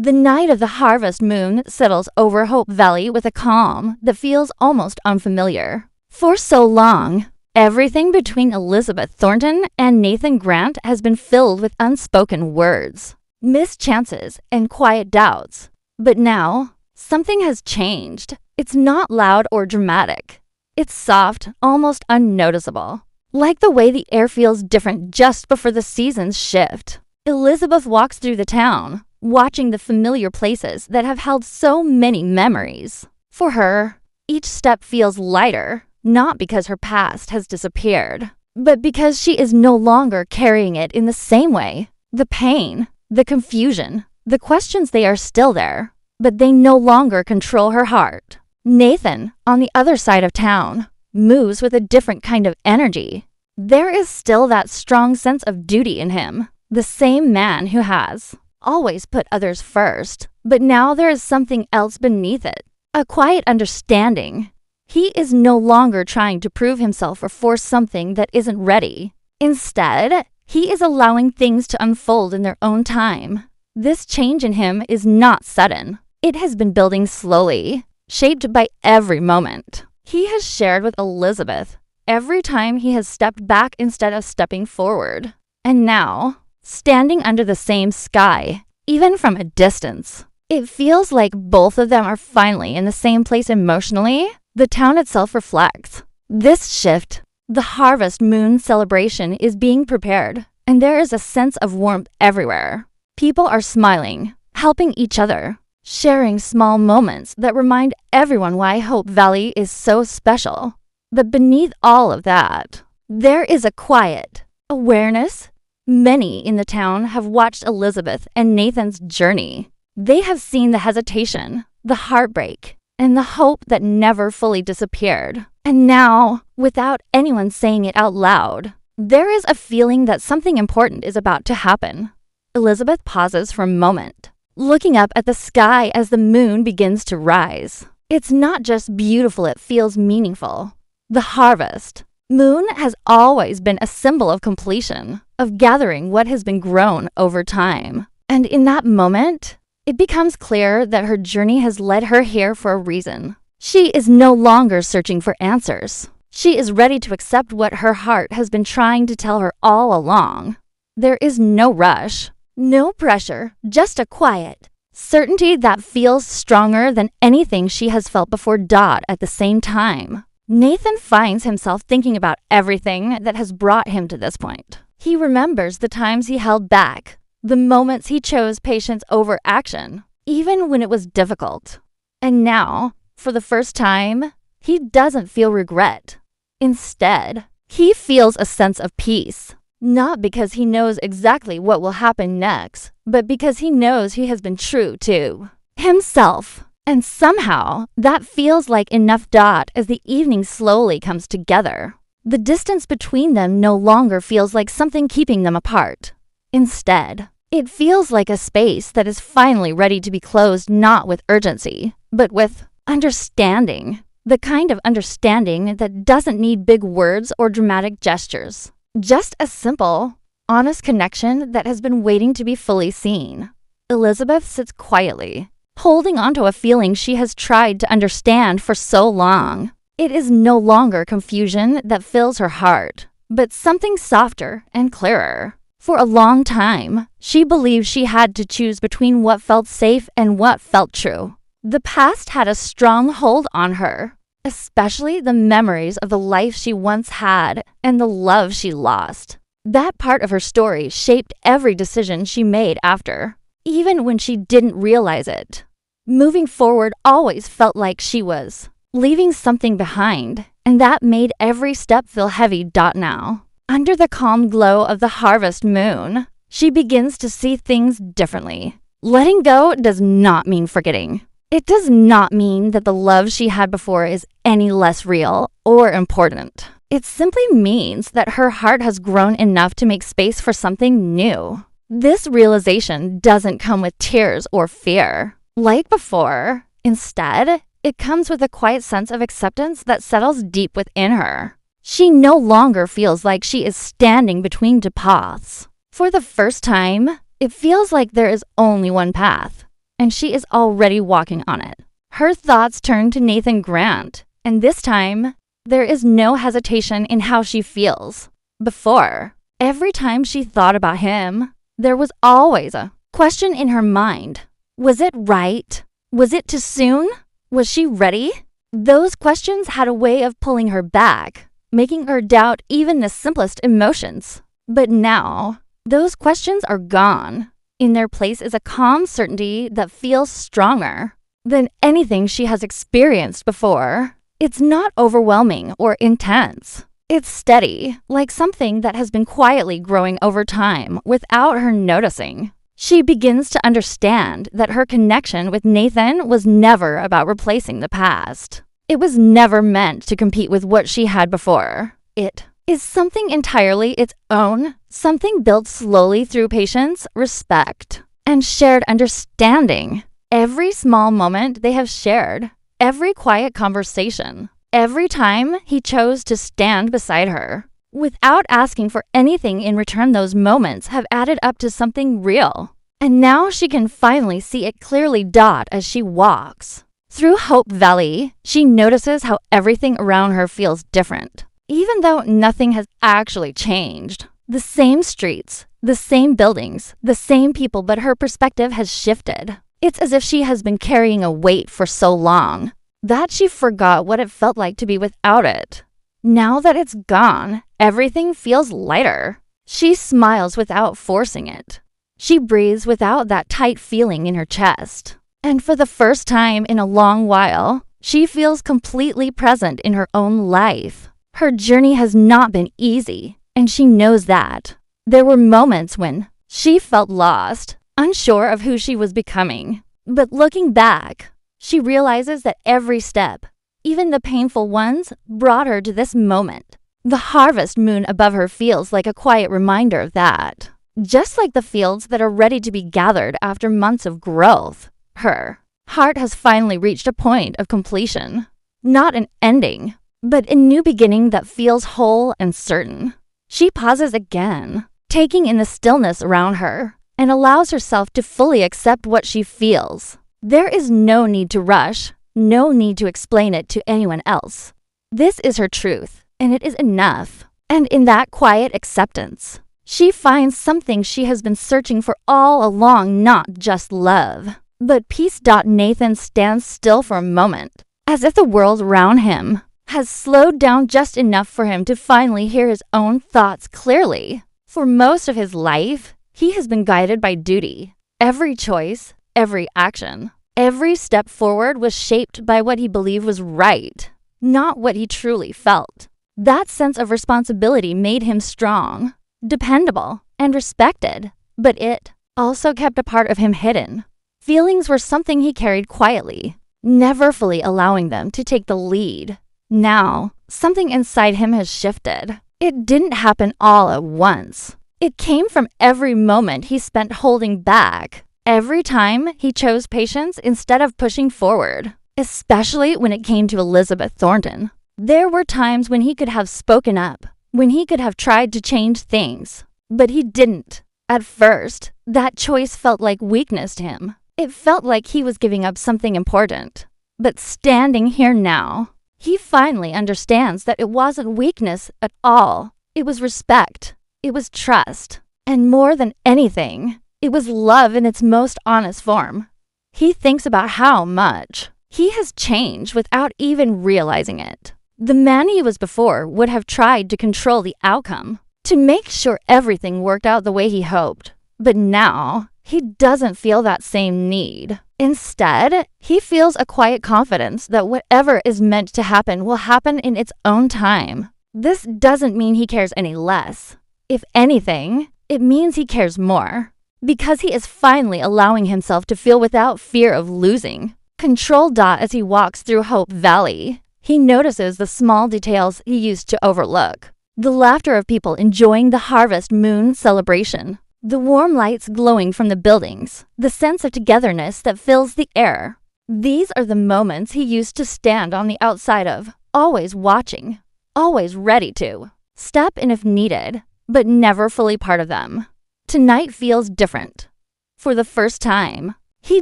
The night of the harvest moon settles over Hope Valley with a calm that feels almost unfamiliar. For so long, everything between Elizabeth Thornton and Nathan Grant has been filled with unspoken words, missed chances, and quiet doubts. But now, something has changed. It's not loud or dramatic. It's soft, almost unnoticeable. Like the way the air feels different just before the seasons shift. Elizabeth walks through the town, watching the familiar places that have held so many memories. For her, each step feels lighter, not because her past has disappeared, but because she is no longer carrying it in the same way. The pain, the confusion, the questions, they are still there, but they no longer control her heart. Nathan, on the other side of town, moves with a different kind of energy. There is still that strong sense of duty in him, the same man who has always put others first, but now there is something else beneath it, a quiet understanding. He is no longer trying to prove himself or force something that isn't ready. Instead, he is allowing things to unfold in their own time. This change in him is not sudden. It has been building slowly, shaped by every moment he has shared with Elizabeth, every time he has stepped back instead of stepping forward. And now, standing under the same sky, even from a distance, it feels like both of them are finally in the same place emotionally. The town itself reflects this shift. The harvest moon celebration is being prepared, and there is a sense of warmth everywhere. People are smiling, helping each other, sharing small moments that remind everyone why Hope Valley is so special. But beneath all of that, there is a quiet awareness. Many in the town have watched Elizabeth and Nathan's journey. They have seen the hesitation, the heartbreak, and the hope that never fully disappeared. And now, without anyone saying it out loud, there is a feeling that something important is about to happen. Elizabeth pauses for a moment, looking up at the sky as the moon begins to rise. It's not just beautiful, it feels meaningful. The harvest moon has always been a symbol of completion, of gathering what has been grown over time. And in that moment, it becomes clear that her journey has led her here for a reason. She is no longer searching for answers. She is ready to accept what her heart has been trying to tell her all along. There is no rush, no pressure, just a quiet certainty that feels stronger than anything she has felt before. At the same time, Nathan finds himself thinking about everything that has brought him to this point. He remembers the times he held back, the moments he chose patience over action, even when it was difficult. And now, for the first time, he doesn't feel regret. Instead, he feels a sense of peace, not because he knows exactly what will happen next, but because he knows he has been true to himself. And somehow, that feels like enough. As the evening slowly comes together, the distance between them no longer feels like something keeping them apart. Instead, it feels like a space that is finally ready to be closed, not with urgency, but with understanding. The kind of understanding that doesn't need big words or dramatic gestures. Just a simple, honest connection that has been waiting to be fully seen. Elizabeth sits quietly, holding onto a feeling she has tried to understand for so long. It is no longer confusion that fills her heart, but something softer and clearer. For a long time, she believed she had to choose between what felt safe and what felt true. The past had a strong hold on her, especially the memories of the life she once had and the love she lost. That part of her story shaped every decision she made after, even when she didn't realize it. Moving forward always felt like she was leaving something behind, and that made every step feel heavy. Now, under the calm glow of the harvest moon, she begins to see things differently. Letting go does not mean forgetting. It does not mean that the love she had before is any less real or important. It simply means that her heart has grown enough to make space for something new. This realization doesn't come with tears or fear like before. Instead, it comes with a quiet sense of acceptance that settles deep within her. She no longer feels like she is standing between two paths. For the first time, it feels like there is only one path. and she is already walking on it. Her thoughts turn to Nathan Grant, and this time, there is no hesitation in how she feels. Before, every time she thought about him, there was always a question in her mind. Was it right? Was it too soon? Was she ready? Those questions had a way of pulling her back, making her doubt even the simplest emotions. But now, those questions are gone. In their place is a calm certainty that feels stronger than anything she has experienced before. It's not overwhelming or intense. It's steady, like something that has been quietly growing over time without her noticing. She begins to understand that her connection with Nathan was never about replacing the past. It was never meant to compete with what she had before. It is something entirely its own, something built slowly through patience, respect, and shared understanding. Every small moment they have shared, every quiet conversation, every time he chose to stand beside her, without asking for anything in return, those moments have added up to something real. And now she can finally see it clearly as she walks. Through Hope Valley, she notices how everything around her feels different. Even though nothing has actually changed. The same streets, the same buildings, the same people, but her perspective has shifted. It's as if she has been carrying a weight for so long that she forgot what it felt like to be without it. Now that it's gone, everything feels lighter. She smiles without forcing it. She breathes without that tight feeling in her chest. And for the first time in a long while, she feels completely present in her own life. Her journey has not been easy, and she knows that. There were moments when she felt lost, unsure of who she was becoming. But looking back, she realizes that every step, even the painful ones, brought her to this moment. The harvest moon above her feels like a quiet reminder of that. Just like the fields that are ready to be gathered after months of growth, her heart has finally reached a point of completion. Not an ending, but a new beginning that feels whole and certain. She pauses again, taking in the stillness around her, and allows herself to fully accept what she feels. There is no need to rush, no need to explain it to anyone else. This is her truth, and it is enough. And in that quiet acceptance, she finds something she has been searching for all along, not just love, but peace. Nathan stands still for a moment, as if the world around him has slowed down just enough for him to finally hear his own thoughts clearly. For most of his life, he has been guided by duty. Every choice, every action, every step forward was shaped by what he believed was right, not what he truly felt. That sense of responsibility made him strong, dependable, and respected, but it also kept a part of him hidden. Feelings were something he carried quietly, never fully allowing them to take the lead. Now, something inside him has shifted. It didn't happen all at once. It came from every moment he spent holding back, every time he chose patience instead of pushing forward, especially when it came to Elizabeth Thornton. There were times when he could have spoken up, when he could have tried to change things, but he didn't. At first, that choice felt like weakness to him. It felt like he was giving up something important. But standing here now, he finally understands that it wasn't weakness at all. It was respect. It was trust. And more than anything, it was love in its most honest form. He thinks about how much he has changed without even realizing it. The man he was before would have tried to control the outcome, to make sure everything worked out the way he hoped. But now, he doesn't feel that same need. Instead, he feels a quiet confidence that whatever is meant to happen will happen in its own time. This doesn't mean he cares any less. If anything, it means he cares more, because he is finally allowing himself to feel without fear of losing control. As he walks through Hope Valley, he notices the small details he used to overlook. The laughter of people enjoying the harvest moon celebration. The warm lights glowing from the buildings, the sense of togetherness that fills the air. These are the moments he used to stand on the outside of, always watching, always ready to step in if needed, but never fully part of them. Tonight feels different. For the first time, He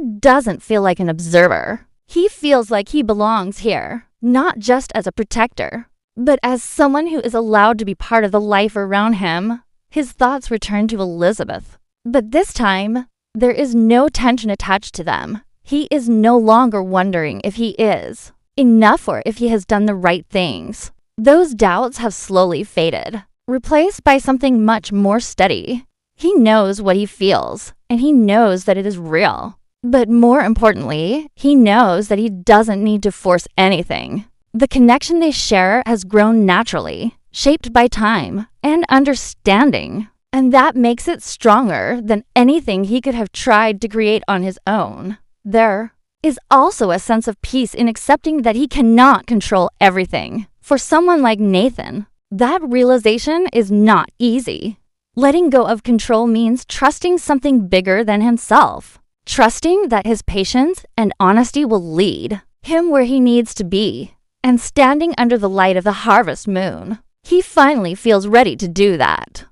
doesn't feel like an observer. He feels like he belongs here, not just as a protector, but as someone who is allowed to be part of the life around him. His thoughts return to Elizabeth, but this time, there is no tension attached to them. He is no longer wondering if he is enough or if he has done the right things. Those doubts have slowly faded, replaced by something much more steady. He knows what he feels, and he knows that it is real. But more importantly, he knows that he doesn't need to force anything. The connection they share has grown naturally, shaped by time and understanding. And that makes it stronger than anything he could have tried to create on his own. There is also a sense of peace in accepting that he cannot control everything. For someone like Nathan, that realization is not easy. Letting go of control means trusting something bigger than himself. Trusting that his patience and honesty will lead him where he needs to be. And standing under the light of the harvest moon, he finally feels ready to do that.